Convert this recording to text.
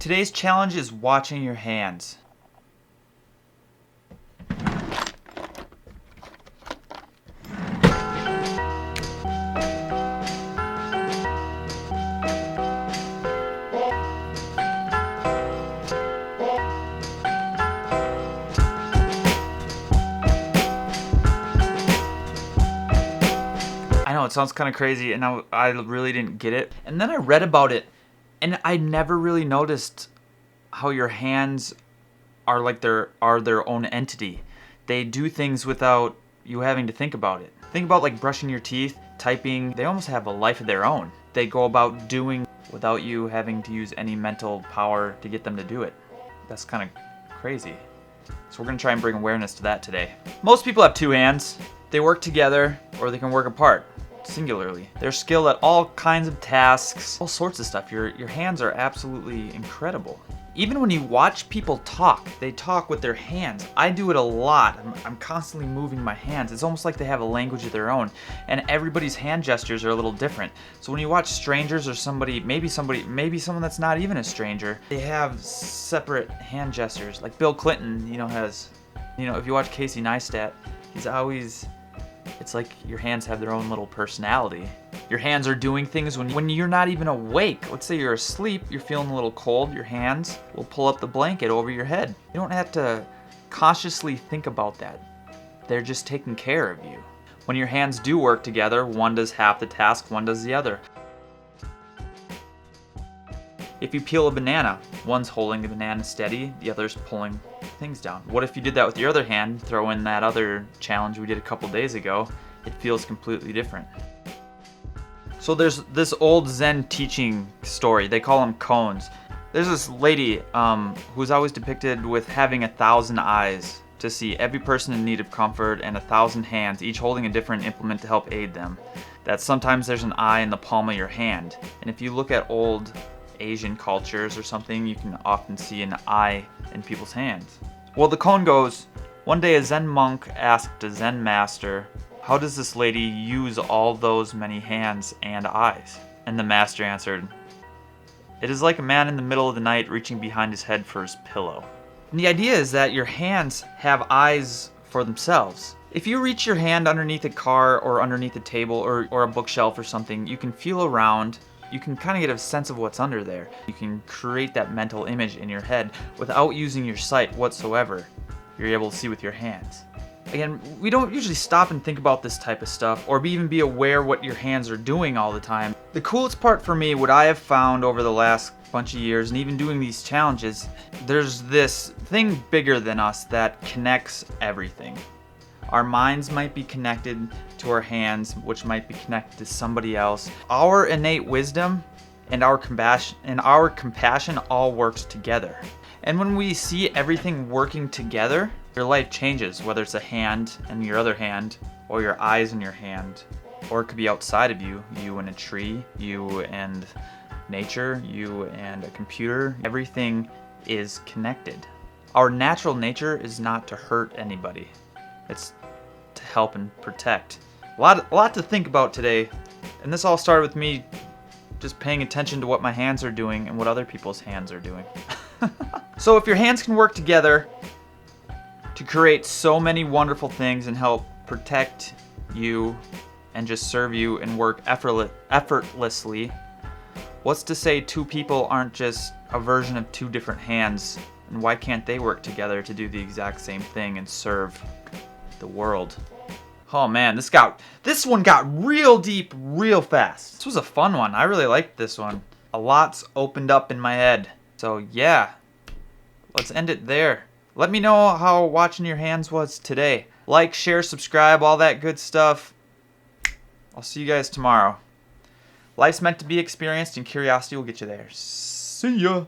Today's challenge is watching your hands. I know it sounds kind of crazy, and I really didn't get it. And then I read about it, and I never really noticed how your hands are like their own entity. They do things without you having to think about it. Think about like brushing your teeth, typing. They almost have a life of their own. They go about doing without you having to use any mental power to get them to do it. That's kind of crazy. So we're gonna try and bring awareness to that today. Most people have two hands. They work together or they can work apart, singularly. They're skilled at all kinds of tasks, all sorts of stuff. Your hands are absolutely incredible. Even when you watch people talk, they talk with their hands. I do it a lot. I'm constantly moving my hands. It's almost like they have a language of their own, and everybody's hand gestures are a little different. So when you watch strangers or maybe someone that's not even a stranger, they have separate hand gestures. Like Bill Clinton, has, if you watch Casey Neistat, he's always, it's like your hands have their own little personality. Your hands are doing things when you're not even awake. Let's say you're asleep, you're feeling a little cold, your hands will pull up the blanket over your head. You don't have to consciously think about that. They're just taking care of you. When your hands do work together, one does half the task, one does the other. If you peel a banana, one's holding the banana steady, the other's pulling things down. What if you did that with your other hand, throw in that other challenge we did a couple days ago, it feels completely different. So there's this old Zen teaching story, they call them koans. There's this lady who's always depicted with having 1,000 eyes to see every person in need of comfort and 1,000 hands, each holding a different implement to help aid them. That sometimes there's an eye in the palm of your hand. And if you look at old Asian cultures or something, you can often see an eye in people's hands. Well, the koan goes, one day a Zen monk asked a Zen master, how does this lady use all those many hands and eyes? And the master answered, it is like a man in the middle of the night reaching behind his head for his pillow. And the idea is that your hands have eyes for themselves. If you reach your hand underneath a car or underneath a table or a bookshelf or something, you can feel around. You can kind of get a sense of what's under there. You can create that mental image in your head without using your sight whatsoever. You're able to see with your hands. Again, we don't usually stop and think about this type of stuff or even be aware what your hands are doing all the time. The coolest part for me, what I have found over the last bunch of years and even doing these challenges, there's this thing bigger than us that connects everything. Our minds might be connected to our hands, which might be connected to somebody else. Our innate wisdom and our compassion all works together. And when we see everything working together, your life changes, whether it's a hand and your other hand, or your eyes in your hand, or it could be outside of you, you and a tree, you and nature, you and a computer. Everything is connected. Our natural nature is not to hurt anybody. It's to help and protect. A lot to think about today, and this all started with me just paying attention to what my hands are doing and what other people's hands are doing. So if your hands can work together to create so many wonderful things and help protect you and just serve you and work effortlessly, what's to say two people aren't just a version of two different hands, and why can't they work together to do the exact same thing and serve the world? Oh man, this one got real deep real fast. This was a fun one. I really liked this one. A lot's opened up in my head. So yeah, let's end it there. Let me know how watching your hands was today. Like, share, subscribe, all that good stuff. I'll see you guys tomorrow. Life's meant to be experienced and curiosity will get you there. See ya.